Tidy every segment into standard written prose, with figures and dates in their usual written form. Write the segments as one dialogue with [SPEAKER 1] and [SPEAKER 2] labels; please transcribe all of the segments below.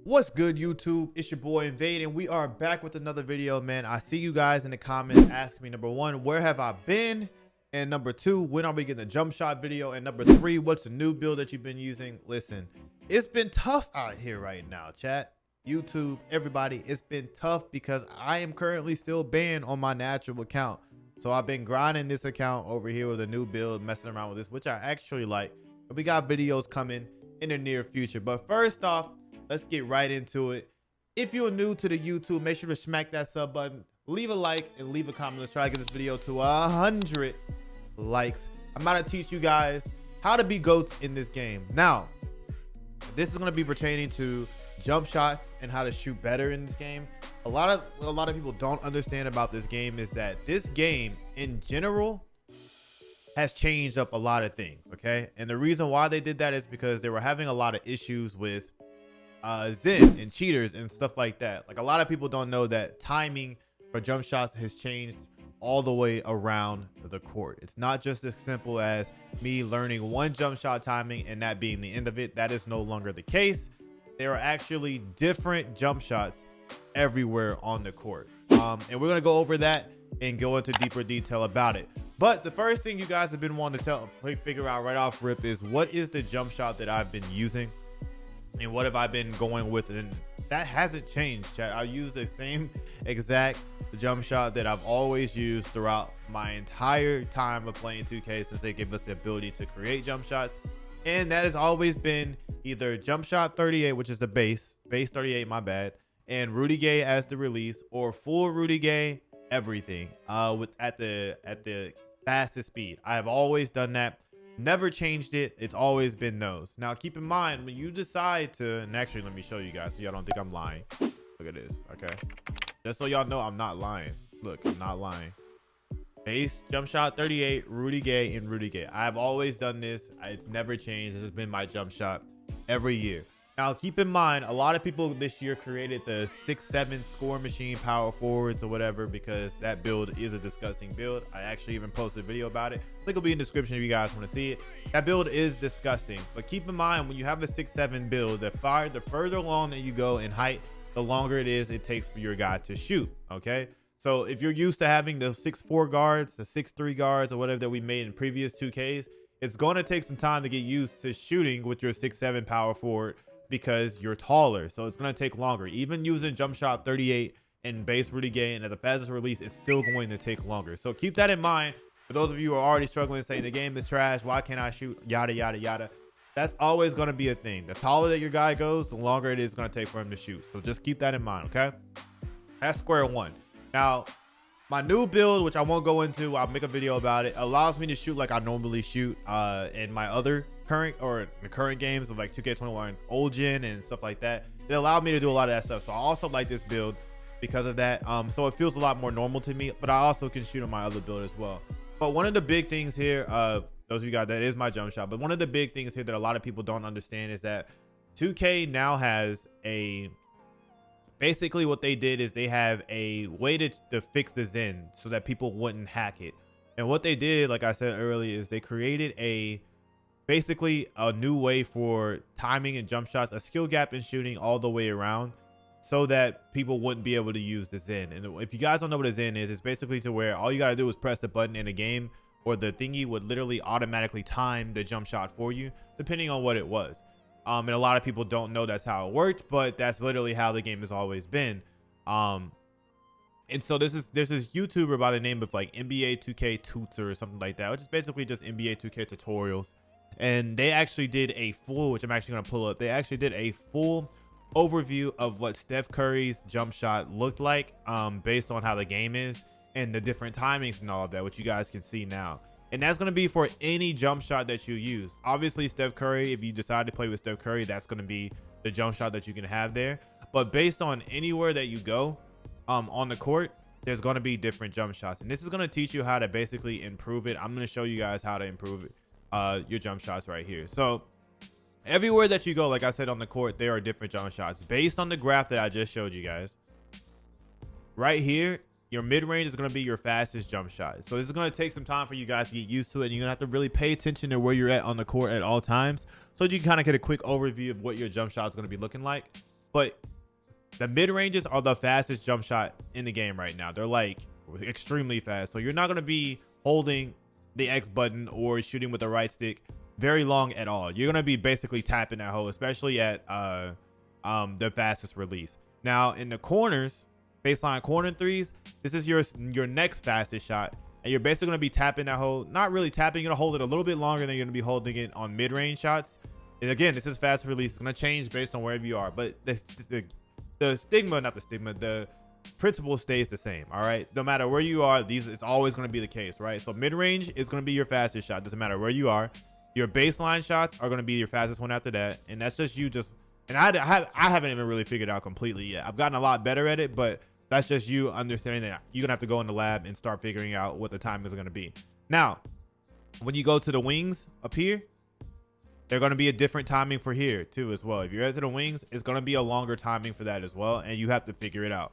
[SPEAKER 1] What's good, YouTube? It's your boy Invade, and we are back with another video, man. I see you guys in the comments asking me, number one, where have I been? And number two, when are we getting the jump shot video? And number three, what's the new build that you've been using? Listen, it's been tough out here right now, chat, YouTube, everybody. It's been tough because I am currently still banned on my natural account. So I've been grinding this account over here with a new build, messing around with this, which I actually like. But we got videos coming in the near future. But first off, let's get right into it. If you're new to the YouTube, make sure to smack that sub button, leave a like, and leave a comment. Let's try to get this video to 100 likes. I'm about to teach you guys how to be goats in this game. Now, this is going to be pertaining to jump shots and how to shoot better in this game. A lot of people don't understand about this game is that this game in general has changed up a lot of things. Okay, and the reason why they did that is because they were having a lot of issues with Zen and cheaters and stuff like that. Like, a lot of people don't know that timing for jump shots has changed all the way around the court. It's not just as simple as me learning one jump shot timing and that being the end of it. That is no longer the case. There are actually different jump shots everywhere on the court, and we're gonna go over that and go into deeper detail about it. But the first thing you guys have been wanting to figure out right off rip is, what is the jump shot that I've been using and what have I been going with? And that hasn't changed, chat. I use the same exact jump shot that I've always used throughout my entire time of playing 2K since they gave us the ability to create jump shots. And that has always been either jump shot 38, which is the base 38, my bad, and Rudy Gay as the release, or full Rudy Gay everything at the fastest speed. I have always done that. Never changed it. It's always been those. Now keep in mind, when you decide to, and actually let me show you guys so y'all don't think I'm lying. Look at this. Okay, just so y'all know I'm not lying. Look, I'm not lying. Base jump shot 38, Rudy Gay, and Rudy Gay. I've always done this. It's never changed. This has been my jump shot every year. Now keep in mind, a lot of people this year created the 6-7 score machine power forwards or whatever, because that build is a disgusting build. I actually even posted a video about it. Link will be in the description if you guys want to see it. That build is disgusting, but keep in mind, when you have a 6-7 build, the further along that you go in height, the longer it takes for your guy to shoot. Okay, so if you're used to having the 6'4 guards, the 6'3 guards, or whatever that we made in previous 2Ks, it's going to take some time to get used to shooting with your 6'7 power forward, because you're taller. So it's going to take longer. Even using jump shot 38 and base Rudy Gay and at the fastest release, it's still going to take longer. So keep that in mind. For those of you who are already struggling, saying the game is trash, why can't I shoot, yada yada yada, that's always going to be a thing. The taller that your guy goes, the longer it is going to take for him to shoot. So just keep that in mind. Okay, that's square one. Now my new build, which I won't go into, I'll make a video about it, allows me to shoot like I normally shoot in my other current games of like 2K21 old gen and stuff like that. It allowed me to do a lot of that stuff. So I also like this build because of that. So it feels a lot more normal to me, but I also can shoot on my other build as well. But one of the big things here, those of you guys, that is my jump shot, but one of the big things here that a lot of people don't understand is that 2K now has basically what they did is they have a way to fix the Zen so that people wouldn't hack it. And what they did, like I said earlier, is they created basically a new way for timing and jump shots, a skill gap in shooting all the way around, so that people wouldn't be able to use the Zen. And if you guys don't know what a Zen is, it's basically to where all you got to do is press the button in a game, or the thingy would literally automatically time the jump shot for you, depending on what it was. And a lot of people don't know that's how it worked, but that's literally how the game has always been. And so there's this YouTuber by the name of like NBA 2K Tutor or something like that, which is basically just NBA 2K tutorials. And they actually did a full, which I'm actually going to pull up, they actually did a full overview of what Steph Curry's jump shot looked like, based on how the game is and the different timings and all of that, which you guys can see now. And that's going to be for any jump shot that you use. Obviously Steph Curry, if you decide to play with Steph Curry, that's going to be the jump shot that you can have there. But based on anywhere that you go on the court, there's going to be different jump shots, and this is going to teach you how to basically improve it. I'm going to show you guys how to improve it, your jump shots right here. So everywhere that you go, like I said, on the court, there are different jump shots based on the graph that I just showed you guys. Right here, your mid-range is going to be your fastest jump shot. So this is going to take some time for you guys to get used to it, and you're going to have to really pay attention to where you're at on the court at all times, so you can kind of get a quick overview of what your jump shot is going to be looking like. but the mid ranges are the fastest jump shot in the game right now. They're like extremely fast. So you're not going to be holding the X button or shooting with the right stick very long at all. You're going to be basically tapping that hole, especially at the fastest release. Now in the corners, baseline corner threes, this is your next fastest shot, and you're basically going to be tapping that hole. Not really tapping, you're going to hold it a little bit longer than you're going to be holding it on mid-range shots. And again, this is fast release. It's going to change based on wherever you are, but the stigma, not the stigma, the principle stays the same. All right, no matter where you are, it's always going to be the case, right? So mid-range is going to be your fastest shot, doesn't matter where you are. Your baseline shots are going to be your fastest one after that, and that's just you and I haven't even really figured it out completely yet. I've gotten a lot better at it, but that's just you understanding that you're gonna have to go in the lab and start figuring out what the time is going to be. Now when you go to the wings up here, they're going to be a different timing for here too as well. If you're at the wings, it's going to be a longer timing for that as well, and you have to figure it out.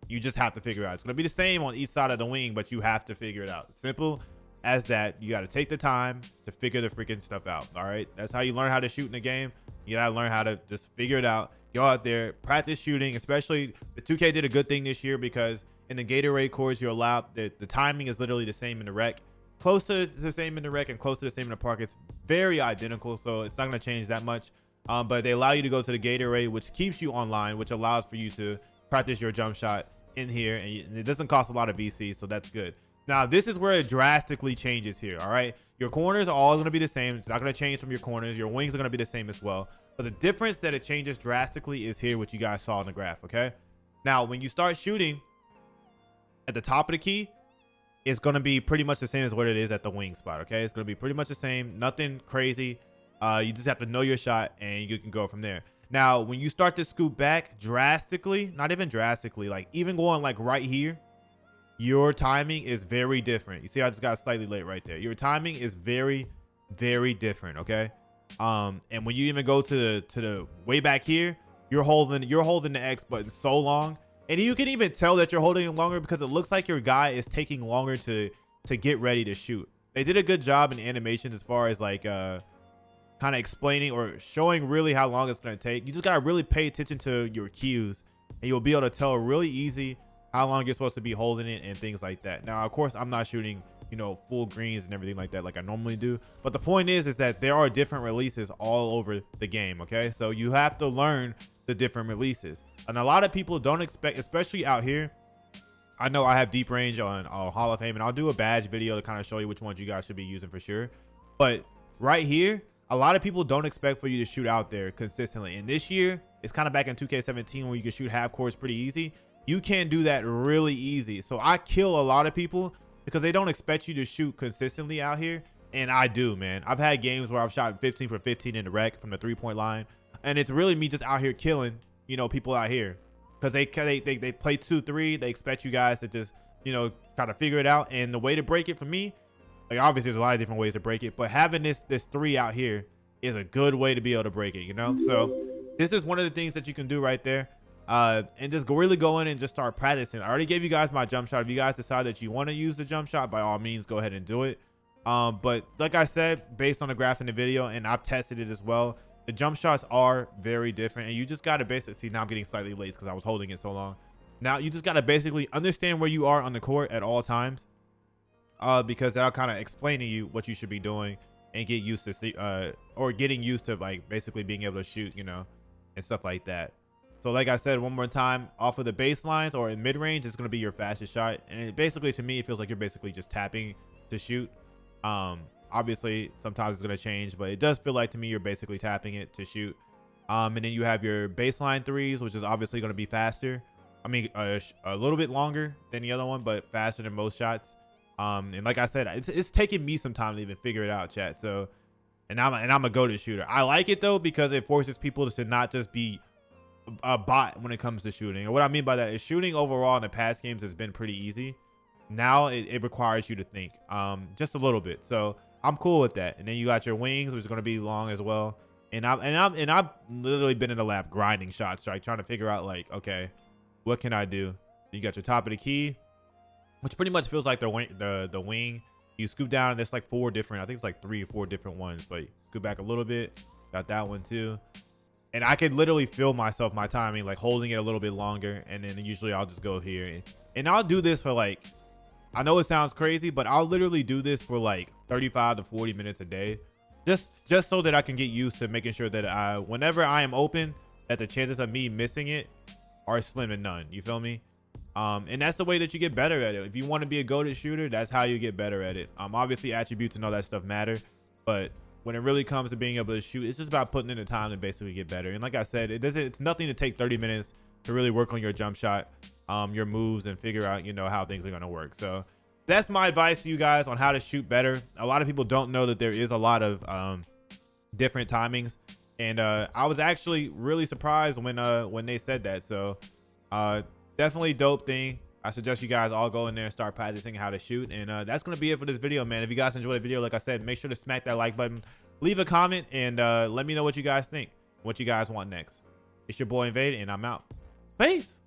[SPEAKER 1] You just have to figure it out. It's going to be the same on each side of the wing, but you have to figure it out. Simple as that. You got to take the time to figure the freaking stuff out. All right, that's how you learn how to shoot in the game. You got to learn how to just figure it out. Go out there, practice shooting. Especially the 2K did a good thing this year, because in the Gatorade cores, you're allowed the timing is literally the same in the rec, close to the same in the rec and close to the same in the park. It's very identical, so it's not going to change that much. But they allow you to go to the Gatorade, which keeps you online, which allows for you to practice your jump shot in here, and it doesn't cost a lot of VC, so that's good. Now this is where it drastically changes here. All right, your corners are all going to be the same. It's not going to change from your corners. Your wings are going to be the same as well, but the difference that it changes drastically is here, what you guys saw in the graph. Okay, now when you start shooting at the top of the key, it's going to be pretty much the same as what it is at the wing spot. Okay, it's going to be pretty much the same, nothing crazy. You just have to know your shot and you can go from there. Now when you start to scoop back drastically, not even drastically, like even going like right here, your timing is very different. You see, I just got slightly late right there. Your timing is very, very different. Okay, and when you even go to the way back here, you're holding the X button so long, and you can even tell that you're holding it longer because it looks like your guy is taking longer to get ready to shoot. They did a good job in animations as far as like kind of explaining or showing really how long it's going to take. You just got to really pay attention to your cues, and you'll be able to tell really easy how long you're supposed to be holding it and things like that. Now of course I'm not shooting, you know, full greens and everything like that like I normally do, but the point is that there are different releases all over the game. Okay, so you have to learn the different releases, and a lot of people don't expect, especially out here. I know I have deep range on Hall of Fame, and I'll do a badge video to kind of show you which ones you guys should be using for sure, but right here a lot of people don't expect for you to shoot out there consistently. And this year it's kind of back in 2K17 where you can shoot half courts pretty easy. You can do that really easy. So I kill a lot of people because they don't expect you to shoot consistently out here, and I do, man. I've had games where I've shot 15 for 15 in the rec from the 3-point line, and it's really me just out here killing, you know, people out here because they play 2-3. They expect you guys to just, you know, kind of figure it out. And the way to break it for me, like obviously there's a lot of different ways to break it, but having this 3 out here is a good way to be able to break it, you know. So this is one of the things that you can do right there. And just really go in and just start practicing. I already gave you guys my jump shot. If you guys decide that you want to use the jump shot, by all means go ahead and do it. But like I said, based on the graph in the video, and I've tested it as well, the jump shots are very different, and you just got to basically see. Now I'm getting slightly late because I was holding it so long. Now you just got to basically understand where you are on the court at all times, because that'll kind of explain to you what you should be doing and get used to see, or getting used to like basically being able to shoot, you know, and stuff like that. So like I said, one more time, off of the baselines or in mid-range, it's going to be your fastest shot. And it basically, to me, it feels like you're basically just tapping to shoot. Obviously, sometimes it's going to change, but it does feel like to me you're basically tapping it to shoot. And then you have your baseline threes, which is obviously going to be faster. I mean, a little bit longer than the other one, but faster than most shots. And like I said, it's taking me some time to even figure it out, chat. So, and I'm a go-to shooter. I like it though because it forces people to not just be a bot when it comes to shooting. And what I mean by that is shooting overall in the past games has been pretty easy. Now it requires you to think just a little bit. So I'm cool with that. And then you got your wings, which is going to be long as well. And I've literally been in the lab grinding shots, right, trying to figure out like, okay, what can I do? You got your top of the key, which pretty much feels like the wing. You scoop down and there's like 4 different, I think it's like 3 or 4 different ones, but scoop back a little bit. Got that one too. And I can literally feel myself, my timing, like holding it a little bit longer. And then usually I'll just go here. And I'll do this for like, I know it sounds crazy, but I'll literally do this for like 35 to 40 minutes a day. Just so that I can get used to making sure that whenever I am open, that the chances of me missing it are slim to none. You feel me? And that's the way that you get better at it. If you want to be a goated shooter, that's how you get better at it. Obviously attributes and all that stuff matter, but when it really comes to being able to shoot, it's just about putting in the time to basically get better. And like I said, it's nothing to take 30 minutes to really work on your jump shot, your moves, and figure out, you know, how things are going to work. So that's my advice to you guys on how to shoot better. A lot of people don't know that there is a lot of different timings. And I was actually really surprised when they said that. So definitely dope thing. I suggest you guys all go in there and start practicing how to shoot. And that's going to be it for this video, man. If you guys enjoyed the video, like I said, make sure to smack that like button, leave a comment, and let me know what you guys think, what you guys want next. It's your boy Invade, and I'm out. Peace.